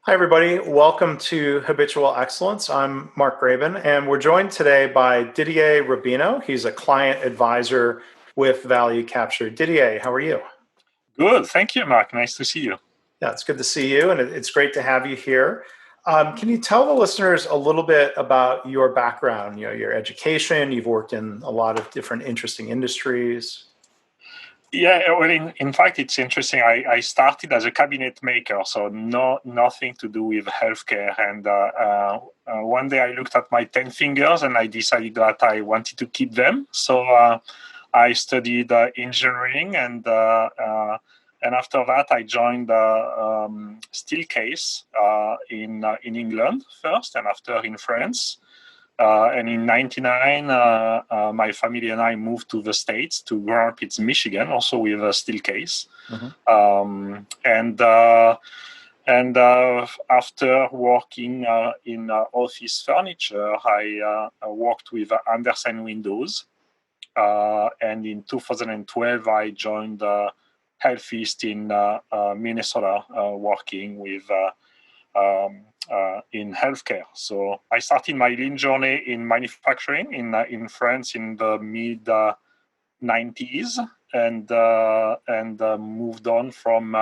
Hi, everybody. Welcome to Habitual Excellence. I'm Mark Graban, and we're joined today by Didier Rabino. He's a client advisor with Value Capture. Didier, how are you? Good. Thank you, Mark. Nice to see you. Yeah, it's good to see you, and it's great to have you here. Can you tell the listeners a little bit about your background, your education? You've worked in a lot of different interesting industries. Yeah, well, in fact, it's interesting. I started as a cabinet maker, so nothing to do with healthcare. And one day I looked at my 10 fingers and I decided that I wanted to keep them. So I studied engineering, and after that I joined Steelcase in England first, and after in France. And in '99, my family and I moved to the States, to Grand Rapids, Michigan, also with a steel case. Mhm. And after working in office furniture, I worked with Andersen Windows. And in 2012, I joined Health East in Minnesota, working with in healthcare. So I started my lean journey in manufacturing in France in the mid 90s, and moved on from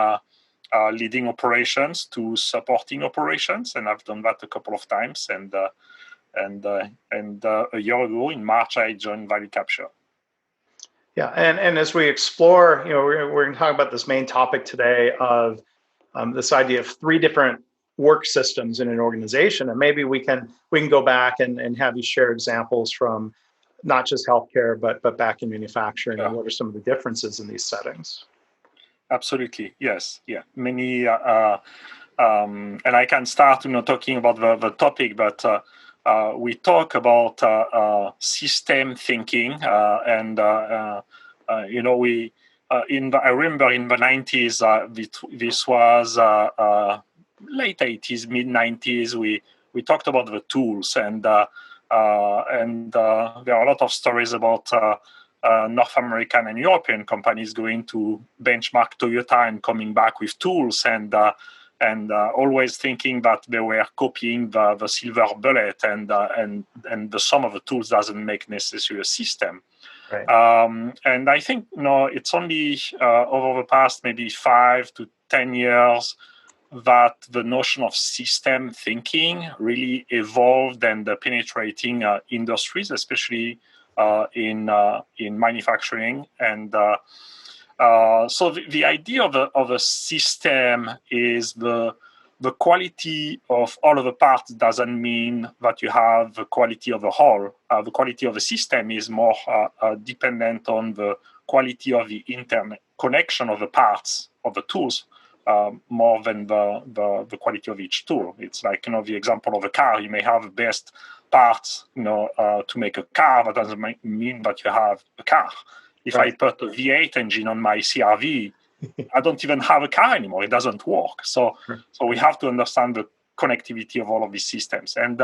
leading operations to supporting operations, and I've done that a couple of times. And a year ago in March, I joined Value Capture. Yeah, and as we explore, we're going to talk about this main topic today of this idea of three different work systems in an organization, and maybe we can go back and have you share examples from not just healthcare but back in manufacturing, and Yeah, what are some of the differences in these settings. absolutely. Yes. Yeah. Many. And I can start, talking about the topic, but we talk about system thinking, we I remember in the 90s, this was late 80s, mid 90s. We talked about the tools, and there are a lot of stories about North American and European companies going to benchmark Toyota and coming back with tools, and always thinking that they were copying the silver bullet, and the sum of the tools doesn't make necessarily a system. Right. And I think it's only over the past maybe 5 to 10 years that the notion of system thinking really evolved and penetrating industries, especially in manufacturing. And so the idea of a system is the quality of all of the parts doesn't mean that you have the quality of the whole. The quality of the system is more dependent on the quality of the internet connection of the parts of the tools, more than the quality of each tool. It's like, the example of a car. You may have the best parts, to make a car. That doesn't mean that you have a car. If I Right. put a V8 engine on my CRV, I don't even have a car anymore. It doesn't work. So we have to understand the connectivity of all of these systems. And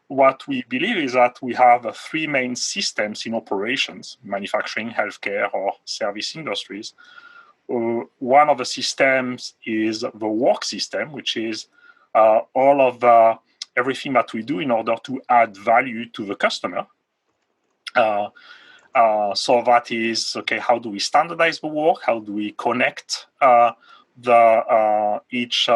what we believe is that we have three main systems in operations: manufacturing, healthcare, or service industries. One of the systems is the work system, which is all of everything that we do in order to add value to the customer. So that is, okay, how do we standardize the work? How do we connect each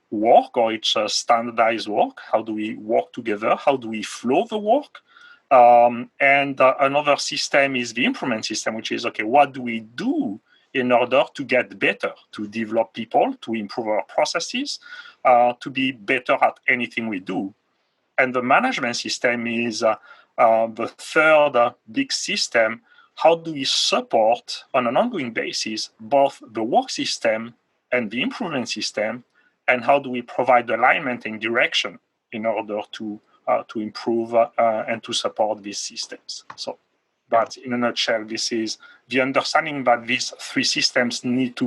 work, or each standardized work? How do we work together? How do we flow the work? And another system is the improvement system, which is, okay, what do we do in order to get better, to develop people, to improve our processes, to be better at anything we do? And the management system is the third big system. How do we support on an ongoing basis both the work system and the improvement system? And how do we provide alignment and direction in order to improve and to support these systems? So that's, in a nutshell, this is the understanding that these three systems need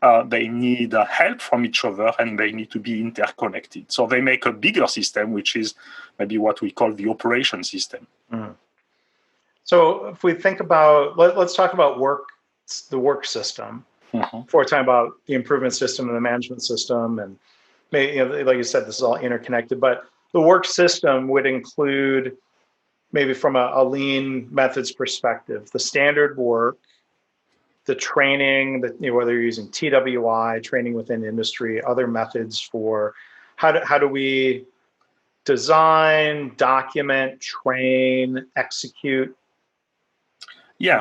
help from each other, and they need to be interconnected. So they make a bigger system, which is maybe what we call the operation system. Mhm. So if we think about, let's talk about the work system Mhm. before talking about the improvement system and the management system, and maybe, like you said, this is all interconnected, but the work system would include, maybe from a lean methods perspective, the standard work, the training, whether you're using TWI, training within industry, other methods for how do we design, document, train, execute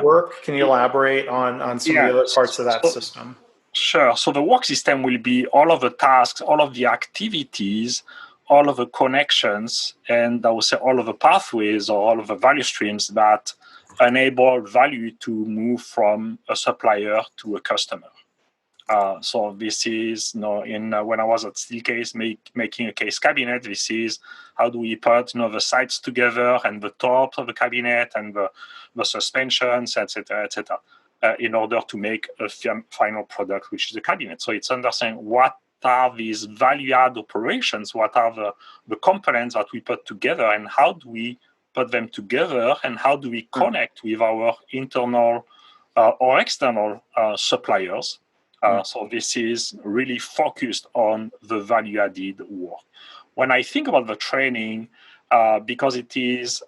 work. Can you elaborate on some of the other parts of that system? Sure. So the work system will be all of the tasks, all of the activities, all of the connections, and I would say all of the pathways or all of the value streams that enable value to move from a supplier to a customer. So this is, when I was at Steelcase making a case cabinet, this is how do we put the sides together and the top of the cabinet and the suspensions, etc., in order to make a final product, which is the cabinet. So it's understanding what are these value-add operations, what are the components that we put together, and how do we put them together, and how do we connect with our internal or external suppliers. So this is really focused on the value-added work. When I think about the training, because it is,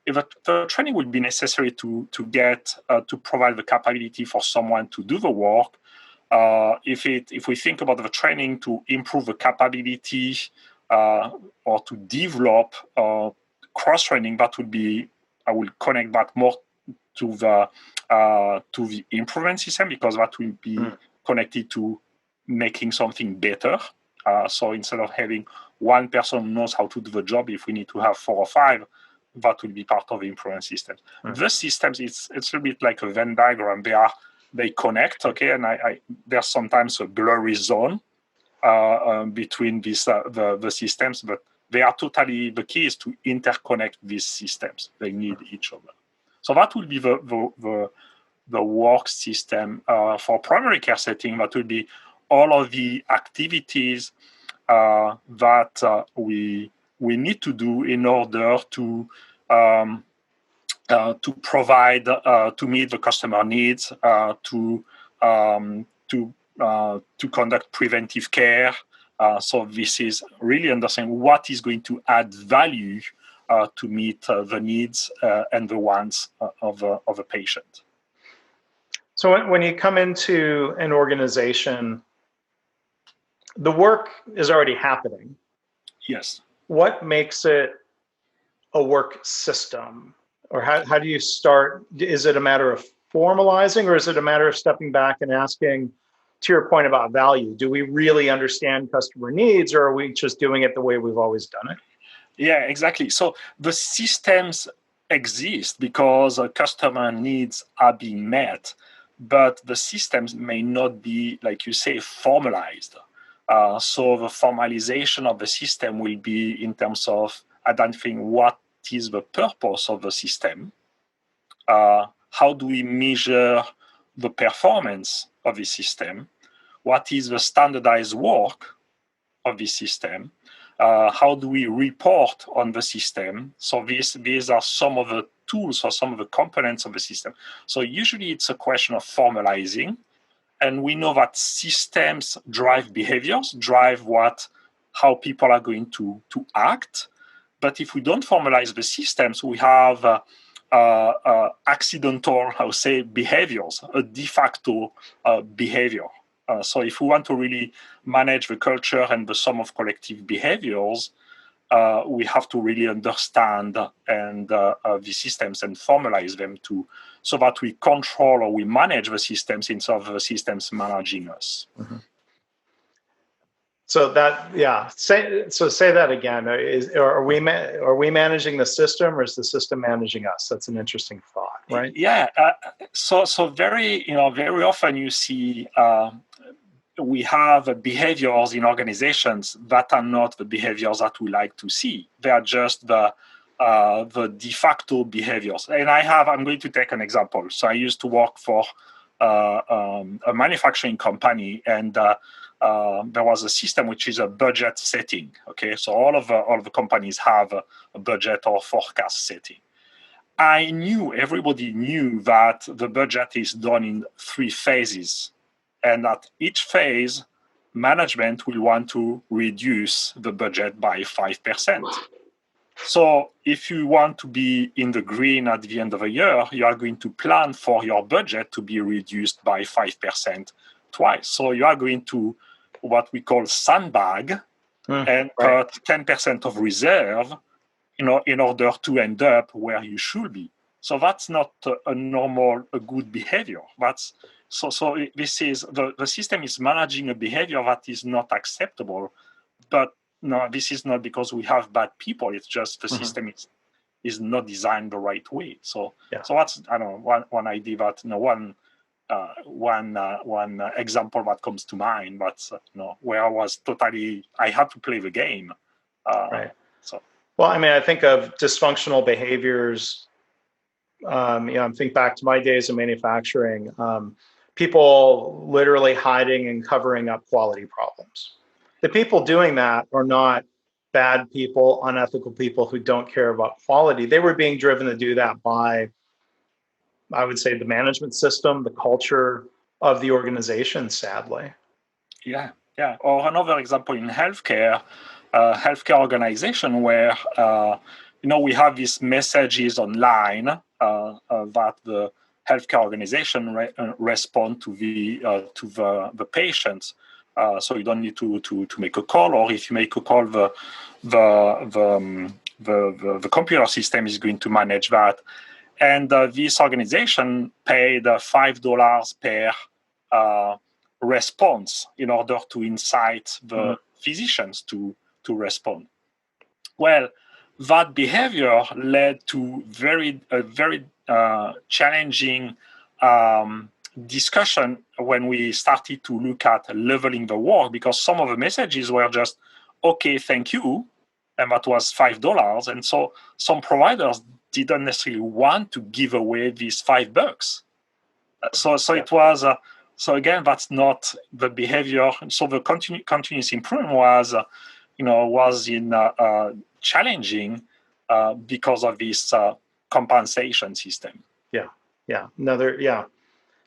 if the training will be necessary to provide the capability for someone to do the work, if we think about the training to improve the capability or to develop cross-training, that would be, I will connect that more to the improvement system, because that will be connected to making something better. So instead of having one person who knows how to do the job, if we need to have 4 or 5, that will be part of the improvement system. The systems, it's a little bit like a Venn diagram. They connect, okay, and there's sometimes a blurry zone between these the systems, but they are totally, the key is to interconnect these systems. They need each other. So that will be the work system for primary care setting. That will be all of the activities that we need to do in order to provide, to meet the customer needs, to conduct preventive care. So this is really understanding what is going to add value to meet the needs and the wants of a patient. So when you come into an organization, the work is already happening. Yes. What makes it a work system? Or how do you start? Is it a matter of formalizing, or is it a matter of stepping back and asking, to your point about value, do we really understand customer needs, or are we just doing it the way we've always done it? Yeah, exactly. So the systems exist because customer needs are being met, but the systems may not be, like you say, formalized. So the formalization of the system will be in terms of identifying what is the purpose of the system, how do we measure the performance of the system, what is the standardized work of the system, how do we report on the system. So these are some of the tools or some of the components of the system. So usually it's a question of formalizing, and we know that systems drive behaviors, drive how people are going to act. But if we don't formalize the systems, we have accidental, I would say, behaviors, a de facto behavior. So if we want to really manage the culture and the sum of collective behaviors, we have to really understand the systems and formalize them so that we control or we manage the systems instead of the systems managing us. Mm-hmm. So say that again. Are we managing the system, or is the system managing us? That's an interesting thought, right? Yeah. So very often you see we have behaviors in organizations that are not the behaviors that we like to see. They are just the de facto behaviors. And I'm going to take an example. So I used to work for a manufacturing company, and there was a system which is a budget setting. Okay, so all of the companies have a budget or forecast setting. Everybody knew that the budget is done in 3 phases, and that each phase management will want to reduce the budget by 5%. So if you want to be in the green at the end of the year, you are going to plan for your budget to be reduced by 5% twice. So you are going to what we call sandbag and put 10% of reserve, in order to end up where you should be. So that's not a good behavior. So this is the system is managing a behavior that is not acceptable. But no, this is not because we have bad people. It's just the system is not designed the right way. So that's, I don't know, one idea that one example that comes to mind. But where I had to play the game. So. Well, I mean, I think of dysfunctional behaviors. I think back to my days in manufacturing. People literally hiding and covering up quality problems. The people doing that are not bad people, unethical people who don't care about quality. They were being driven to do that by, I would say, the management system, the culture of the organization, sadly. Yeah. Or another example in healthcare organization where we have these messages online that the healthcare organization respond to the patients. So you don't need to make a call, or if you make a call, the computer system is going to manage that. And this organization paid $5 per response in order to incite the physicians to respond. Well, that behavior led to a very challenging discussion when we started to look at leveling the work, because some of the messages were just, okay, thank you, and that was $5. And so some providers didn't necessarily want to give away these $5. So it was... So again, that's not the behavior. So the continuous improvement was challenging because of this compensation system.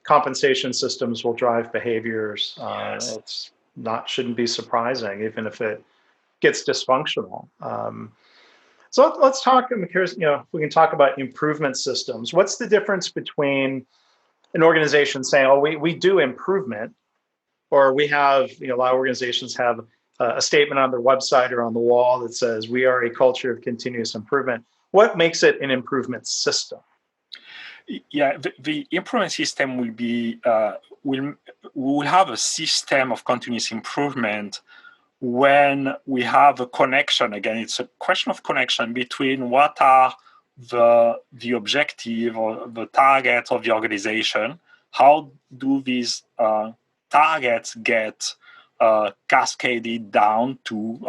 Compensation systems will drive behaviors. Yes. Shouldn't be surprising, even if it gets dysfunctional. So let's talk. I'm curious, if we can talk about improvement systems. What's the difference between an organization saying, "Oh, we do improvement," or we have, a lot of organizations have a statement on their website or on the wall that says, "We are a culture of continuous improvement." What makes it an improvement system? Yeah, the improvement system will be will have a system of continuous improvement when we have a connection. Again, it's a question of connection between what are the objective or the targets of the organization. How do these targets get cascaded down to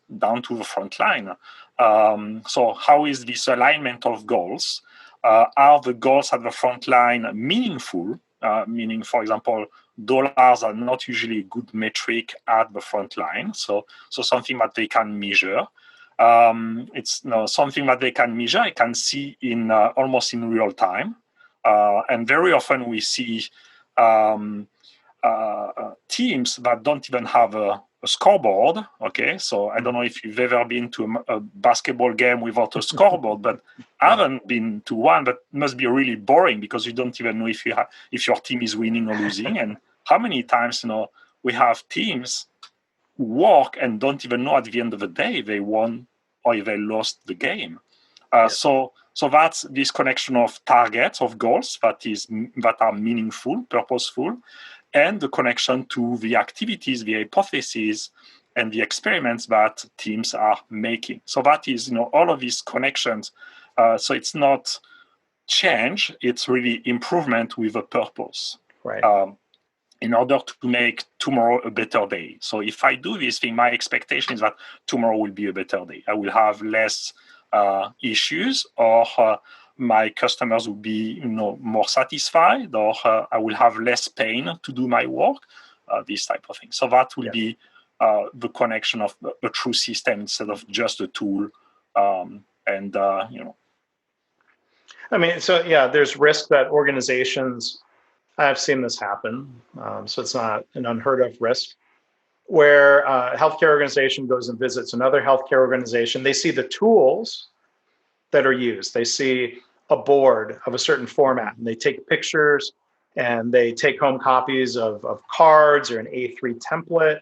the front line? So how is this alignment of goals? Are the goals at the front line meaningful? Meaning, for example, dollars are not usually a good metric at the front line. So something that they can measure. It's something that they can measure. I can see in almost in real time, and very often we see teams that don't even have a scoreboard. Okay, so I don't know if you've ever been to a basketball game without a scoreboard, but I haven't been to one. But must be really boring because you don't even know if your team is winning or losing. And how many times we have teams work and don't even know at the end of the day they won or if they lost the game. So that's this connection of targets, of goals that are meaningful, purposeful, and the connection to the activities, the hypotheses, and the experiments that teams are making. So that is, all of these connections. So it's not change; it's really improvement with a purpose. Right. In order to make tomorrow a better day. So if I do this thing, my expectation is that tomorrow will be a better day. I will have less issues, or my customers will be more satisfied, or I will have less pain to do my work, this type of thing. So that will be the connection of a true system instead of just a tool. I mean, so there's risk that organizations, I've seen this happen, so it's not an unheard of risk, where a healthcare organization goes and visits another healthcare organization, they see the tools that are used. They see a board of a certain format, and they take pictures and they take home copies of cards or an A3 template.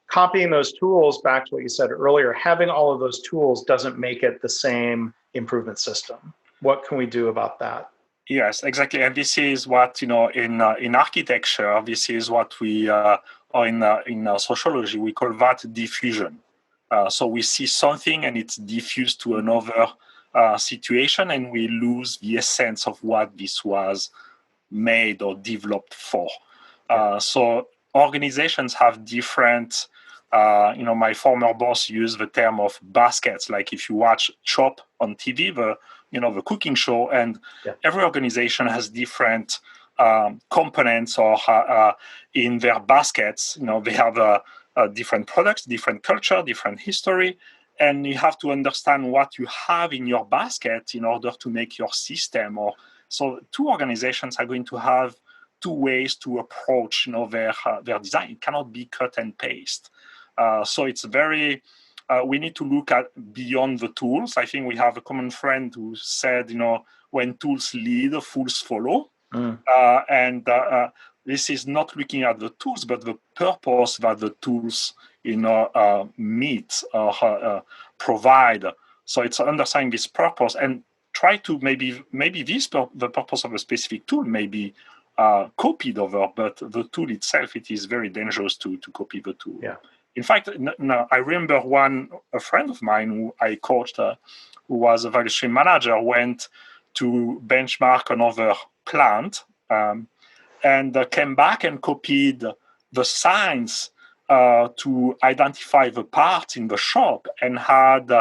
Copying those tools, back to what you said earlier, having all of those tools doesn't make it the same improvement system. What can we do about that? Yes, exactly. And this is what, in architecture, this is what we, or in sociology, we call that diffusion. So we see something and it's diffused to another situation, and we lose the essence of what this was made or developed for. So organizations have different, my former boss used the term of baskets. Like if you watch Chop on TV, the cooking show, and every organization has different components or in their baskets. They have different products, different culture, different history, and you have to understand what you have in your basket in order to make your system. Or so two organizations are going to have two ways to approach their design. It cannot be cut and paste. So it's very we need to look at beyond the tools. I think we have a common friend who said, when tools lead, fools follow. And this is not looking at the tools, but the purpose that the tools, meet or provide. So it's understanding this purpose and try to maybe the purpose of a specific tool may be copied over, but the tool itself, it is very dangerous to copy the tool. Yeah. In fact, I remember a friend of mine who I coached, who was a value stream manager, went to benchmark another plant and came back and copied the signs to identify the parts in the shop, and had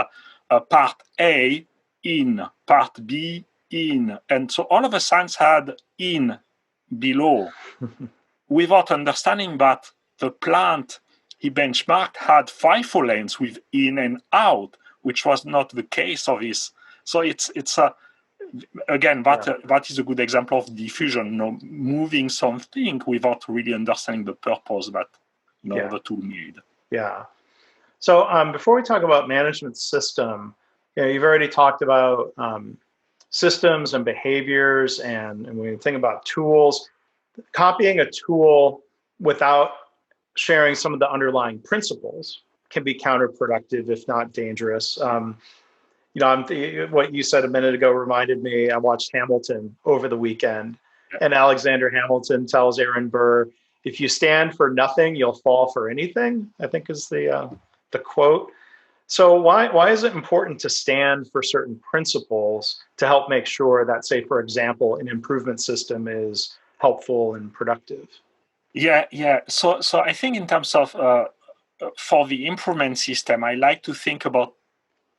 part A in, part B in. And so all of the signs had in below without understanding that the plant he benchmarked had FIFO lanes with in and out, which was not the case of his. So it's again, that is a good example of diffusion, moving something without really understanding the purpose that the tool made. Yeah. So before we talk about management system, you've already talked about systems and behaviors, and when we think about tools, copying a tool without sharing some of the underlying principles can be counterproductive, if not dangerous. What you said a minute ago reminded me, I watched Hamilton over the weekend, and Alexander Hamilton tells Aaron Burr, if you stand for nothing, you'll fall for anything, I think is the quote. So why is it important to stand for certain principles to help make sure that, say, for example, an improvement system is helpful and productive? Yeah. So I think in terms of for the improvement system, I like to think about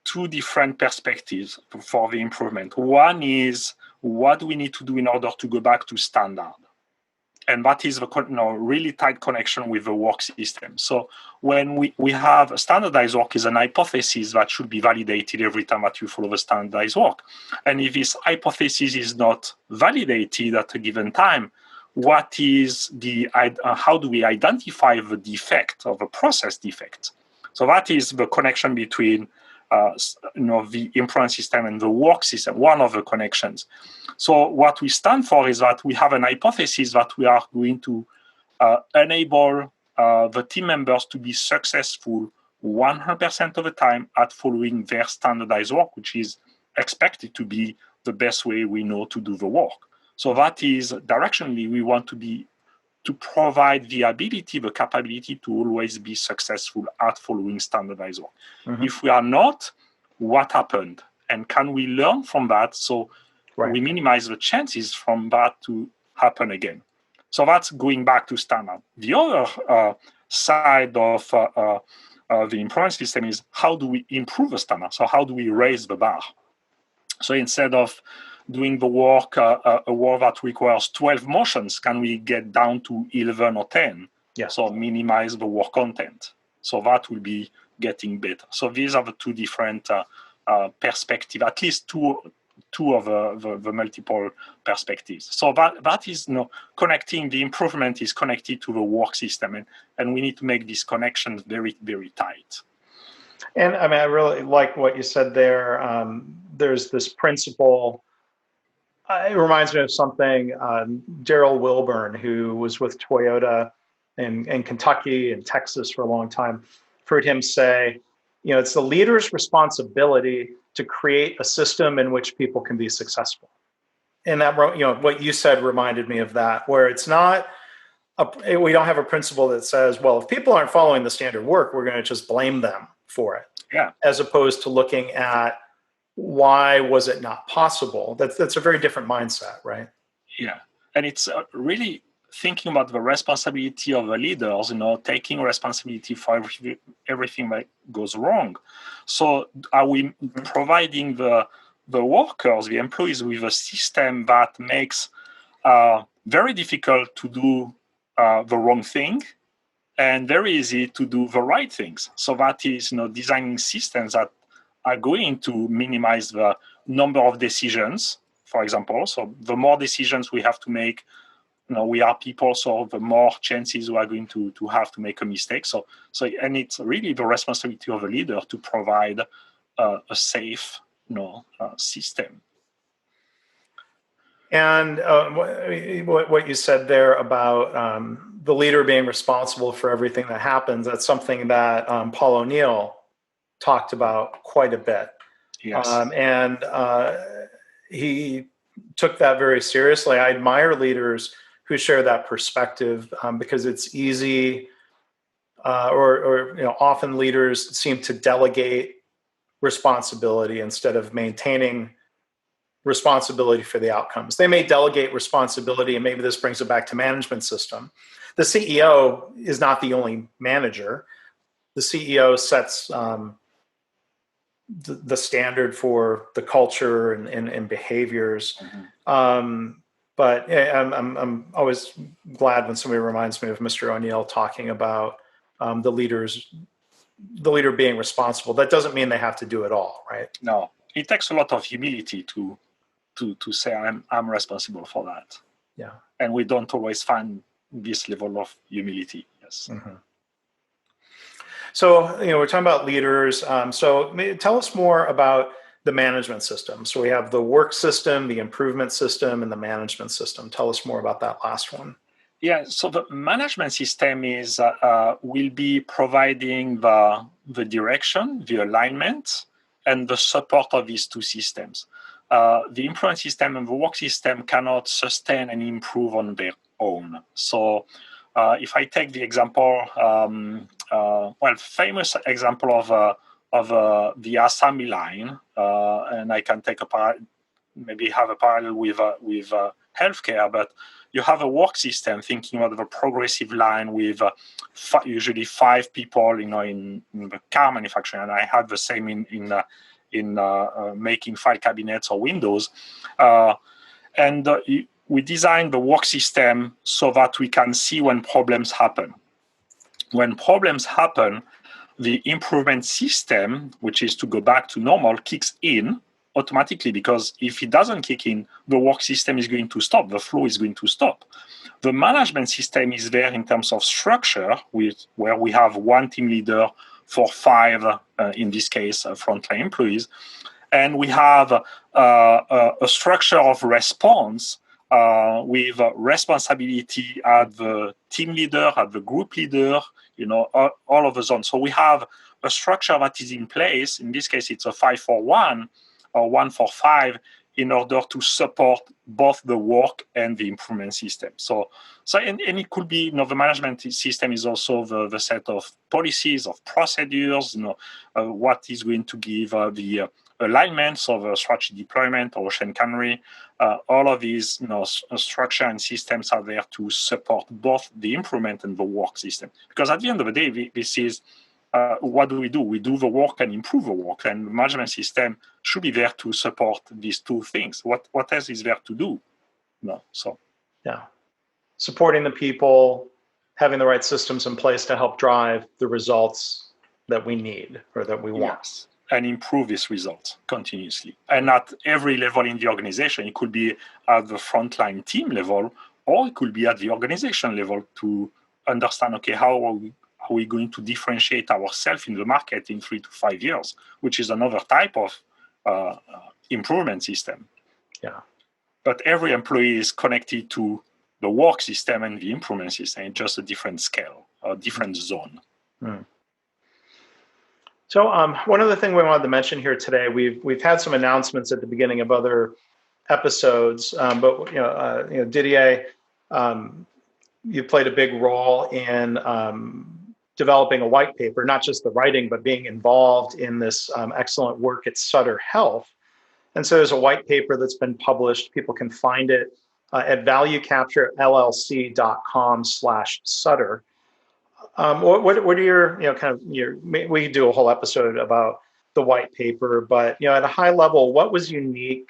two different perspectives for the improvement. One is what do we need to do in order to go back to standard, and that is the really tight connection with the work system. So when we have a standardized work is an hypothesis that should be validated every time that you follow the standardized work, and if this hypothesis is not validated at a given time, what is how do we identify the defect or the process defect? So that is the connection between the improvement system and the work system, one of the connections. So what we stand for is that we have an hypothesis that we are going to enable the team members to be successful 100% of the time at following their standardized work, which is expected to be the best way we know to do the work. So that is directionally we want to provide the ability, the capability to always be successful at following standardized work. Mm-hmm. If we are not, what happened? And can we learn from that so we minimize the chances from that to happen again? So that's going back to standard. The other side of the improvement system is how do we improve the standard? So how do we raise the bar? So instead of doing the work, a work that requires 12 motions, can we get down to 11 or 10? Yeah. So minimize the work content. So that will be getting better. So these are the two different perspectives, at least two two of the multiple perspectives. So that is connecting. The improvement is connected to the work system, and we need to make these connections very, very tight. And I mean, I really like what you said there. There's this principle. It reminds me of something. Daryl Wilburn, who was with Toyota in Kentucky and Texas for a long time, heard him say, it's the leader's responsibility to create a system in which people can be successful. And that, what you said reminded me of that, where it's not, we don't have a principle that says, well, if people aren't following the standard work, we're going to just blame them for it. Yeah. As opposed to looking at why was it not possible? That's a very different mindset, right? Yeah. And it's really thinking about the responsibility of the leaders, taking responsibility for everything that goes wrong. So are we providing the workers, the employees, with a system that makes very difficult to do the wrong thing and very easy to do the right things? So that is, designing systems that are going to minimize the number of decisions, for example. So the more decisions we have to make, we are people, so the more chances we are going to have to make a mistake. So and it's really the responsibility of a leader to provide a safe, system. And what you said there about the leader being responsible for everything that happens, that's something that Paul O'Neill talked about quite a bit. Yes. And he took that very seriously. I admire leaders who share that perspective because it's easy, or often leaders seem to delegate responsibility instead of maintaining responsibility for the outcomes. They may delegate responsibility, and maybe this brings it back to management system. The CEO is not the only manager. The CEO sets the standard for the culture and behaviors. Mm-hmm. But I'm always glad when somebody reminds me of Mr. O'Neill talking about the leader being responsible. That doesn't mean they have to do it all, right? No, it takes a lot of humility to say I'm responsible for that. Yeah, and we don't always find this level of humility. Yes. Mm-hmm. So we're talking about leaders. So tell us more about the management system. So we have the work system, the improvement system, and the management system. Tell us more about that last one. Yeah, so the management system is will be providing the direction, the alignment, and the support of these two systems. The improvement system and the work system cannot sustain and improve on their own. So if I take the example, famous example of the assembly line, and I can take maybe have a parallel with healthcare, but you have a work system thinking about the progressive line with usually 5 people, in the car manufacturing, and I had the same in making file cabinets or windows, and we designed the work system so that we can see when problems happen. When problems happen, the improvement system, which is to go back to normal, kicks in automatically, because if it doesn't kick in, the work system is going to stop, the flow is going to stop. The management system is there in terms of structure, where we have one team leader for 5, in this case, frontline employees, and we have a structure of response with responsibility at the team leader, at the group leader, all of the zones. So we have a structure that is in place. In this case, it's a 5-4-1 or 1-4-5 in order to support both the work and the improvement system. So and it could be, the management system is also the set of policies, of procedures, what is going to give the alignments of strategy deployment or ocean cannery. All of these structure and systems are there to support both the improvement and the work system. Because at the end of the day, this is what do? We do the work and improve the work, and the management system should be there to support these two things. What else is there to do? Supporting the people, having the right systems in place to help drive the results that we need or that we want. Yes. and improve these results continuously. And at every level in the organization, it could be at the frontline team level, or it could be at the organization level to understand, okay, how are we going to differentiate ourselves in the market in 3 to 5 years, which is another type of improvement system. Yeah. But every employee is connected to the work system and the improvement system, in just a different scale, a different zone. Mm. So one other thing we wanted to mention here today, we've had some announcements at the beginning of other episodes, but Didier, you played a big role in developing a white paper, not just the writing, but being involved in this excellent work at Sutter Health. And so there's a white paper that's been published. People can find it at valuecapturellc.com/Sutter. What are your, we do a whole episode about the white paper, but, at a high level, what was unique?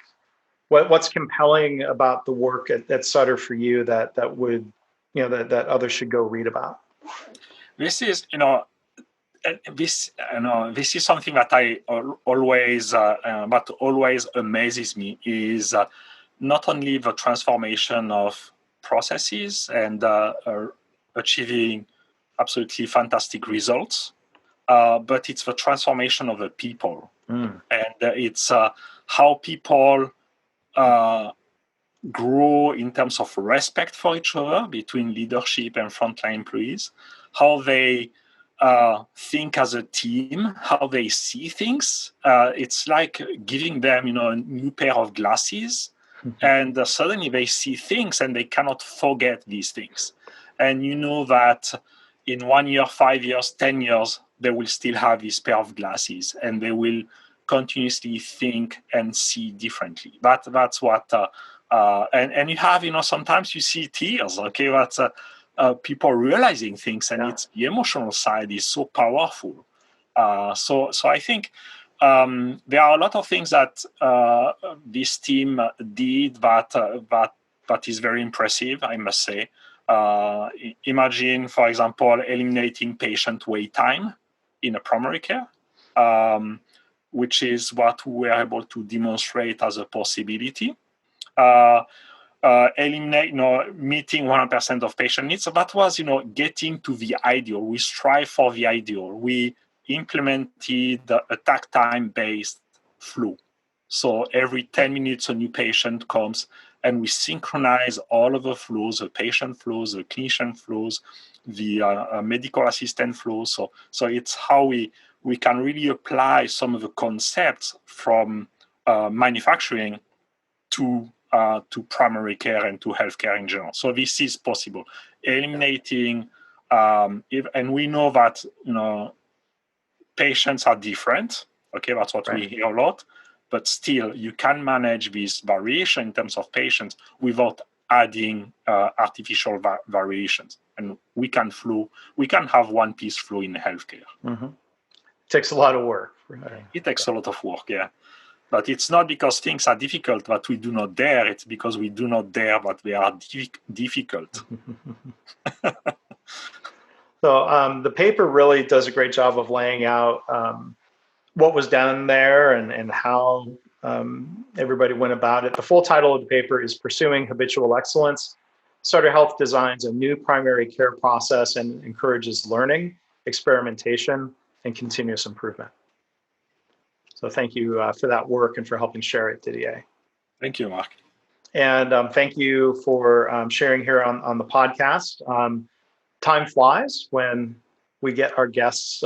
What's compelling about the work at Sutter for you that would, that others should go read about? This is, this is something that I always amazes me is not only the transformation of processes and achieving absolutely fantastic results, but it's the transformation of the people, and it's how people grow in terms of respect for each other between leadership and frontline employees, how they think as a team, how they see things. It's like giving them, a new pair of glasses, and suddenly they see things and they cannot forget these things. And that in 1 year, 5 years, 10 years, they will still have this pair of glasses, and they will continuously think and see differently. That's what. And you have, sometimes you see tears. Okay, that's. People realizing things, and it's the emotional side is so powerful. So I think there are a lot of things that this team did that is very impressive, I must say. Imagine, for example, eliminating patient wait time in a primary care, which is what we were able to demonstrate as a possibility. Eliminate, meeting 100% of patient needs. So that was, getting to the ideal. We strive for the ideal. We implemented a takt time-based flow. So every 10 minutes, a new patient comes, and we synchronize all of the flows, the patient flows, the clinician flows, the medical assistant flows. So it's how we can really apply some of the concepts from manufacturing to primary care and to healthcare in general. So this is possible. Eliminating, and we know that patients are different. Okay, that's what we hear a lot. But still, you can manage this variation in terms of patients without adding artificial variations. And we can have one-piece flow in healthcare. Mm-hmm. It takes a lot of work. Right? It takes a lot of work, yeah. But it's not because things are difficult that we do not dare. It's because we do not dare that they are difficult. So the paper really does a great job of laying out what was done there and how everybody went about it. The full title of the paper is Pursuing Habitual Excellence. Sutter Health designs a new primary care process and encourages learning, experimentation, and continuous improvement. So thank you for that work and for helping share it, Didier. Thank you, Mark. And thank you for sharing here on the podcast. Time flies when we get our guests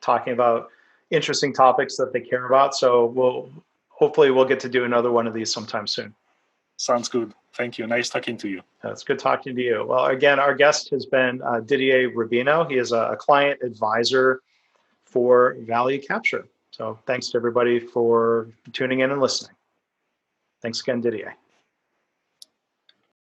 talking about interesting topics that they care about. So hopefully we'll get to do another one of these sometime soon. Sounds good. Thank you. Nice talking to you. It's good talking to you. Well, again, our guest has been Didier Rabino. He is a client advisor for Value Capture. So thanks to everybody for tuning in and listening. Thanks again, Didier.